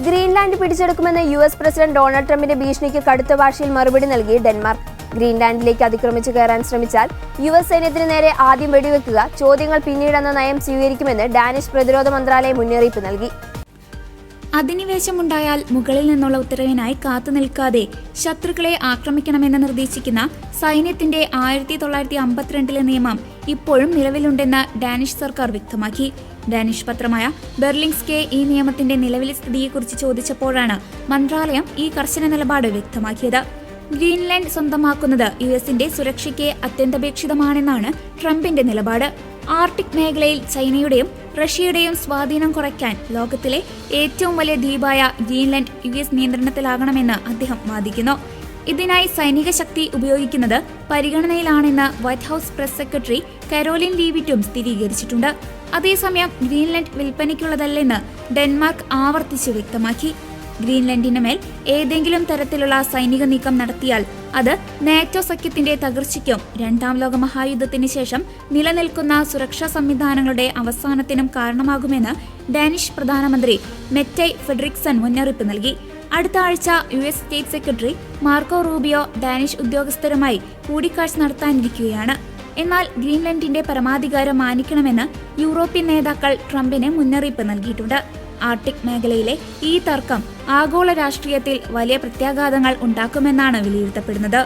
Greenland പിടിച്ചെടുക്കുമെന്ന് US president Donald ട്രംപിന്റെ ഭീഷണിക്ക് കടുത്ത ഭാഷയിൽ മറുപടി നൽകി ഡെൻമാർക്ക്. ഗ്രീൻലാൻഡിലേക്ക് അതിക്രമിച്ചു കയറാൻ ശ്രമിച്ചാൽ US സൈന്യത്തിന് നേരെ ആദ്യം വെടിവെക്കുക, ചോദ്യങ്ങൾ പിന്നീടെന്ന നയം സ്വീകരിക്കുമെന്ന് ഡാനിഷ് പ്രതിരോധ മന്ത്രാലയം മുന്നറിയിപ്പ് നൽകി. അധിനിവേശമുണ്ടായാൽ മുകളിൽ നിന്നുള്ള ഉത്തരവിനായി കാത്തുനിൽക്കാതെ ശത്രുക്കളെ ആക്രമിക്കണമെന്ന് നിർദ്ദേശിക്കുന്ന സൈന്യത്തിന്റെ 1952 നിയമം ഇപ്പോഴും നിലവിലുണ്ടെന്ന് ഡാനിഷ് സർക്കാർ വ്യക്തമാക്കി. ഡാനിഷ് പത്രമായ ബെർലിംഗ്സ്കെ ഈ നിയമത്തിന്റെ നിലവിലെ സ്ഥിതിയെക്കുറിച്ച് ചോദിച്ചപ്പോഴാണ് മന്ത്രാലയം ഈ കർശന നിലപാട് വ്യക്തമാക്കിയത്. ഗ്രീൻലാൻഡ് സ്വന്തമാക്കുന്നത് US സുരക്ഷയ്ക്ക് അത്യന്താപേക്ഷിതമാണെന്നാണ് ട്രംപിന്റെ നിലപാട്. ആർട്ടിക് മേഖലയിൽ ചൈനയുടെയും റഷ്യയുടെയും സ്വാധീനം കുറയ്ക്കാൻ ലോകത്തിലെ ഏറ്റവും വലിയ ദ്വീപായ ഗ്രീൻലാൻഡ് US നിയന്ത്രണത്തിലാകണമെന്ന് അദ്ദേഹം വാദിക്കുന്നു. ഇതിനായി സൈനിക ശക്തി ഉപയോഗിക്കുന്നത് പരിഗണനയിലാണെന്ന് White House press secretary Karoline ലീവിറ്റും സ്ഥിരീകരിച്ചിട്ടുണ്ട്. അതേസമയം ഗ്രീൻലാൻഡ് വിൽപ്പനയ്ക്കുള്ളതല്ലെന്ന് ഡെൻമാർക്ക് ആവർത്തിച്ച് വ്യക്തമാക്കി. ഗ്രീൻലാൻഡിന് മേൽ ഏതെങ്കിലും തരത്തിലുള്ള സൈനിക നീക്കം നടത്തിയാൽ അത് നാറ്റോ സഖ്യത്തിന്റെ തകർച്ചയ്ക്കും രണ്ടാം ലോക മഹായുദ്ധത്തിന് ശേഷം നിലനിൽക്കുന്ന സുരക്ഷാ സംവിധാനങ്ങളുടെ അവസാനത്തിനും കാരണമാകുമെന്ന് ഡാനിഷ് പ്രധാനമന്ത്രി മെറ്റെ ഫെഡറിക്സൺ മുന്നറിയിപ്പ് നൽകി. അടുത്ത ആഴ്ച US state secretary Marco Rubio Danish ഉദ്യോഗസ്ഥരുമായി കൂടിക്കാഴ്ച നടത്താനിരിക്കുകയാണ്. എന്നാൽ ഗ്രീൻലാൻഡിന്റെ പരമാധികാരം മാനിക്കണമെന്ന് യൂറോപ്യൻ നേതാക്കൾ ട്രംപിന് മുന്നറിയിപ്പ് നൽകിയിട്ടുണ്ട്. ആർട്ടിക് മേഖലയിലെ ഈ തർക്കം ആഗോള രാഷ്ട്രീയത്തിൽ വലിയ പ്രത്യാഘാതങ്ങൾ ഉണ്ടാക്കുമെന്നാണ് വിലയിരുത്തപ്പെടുന്നത്.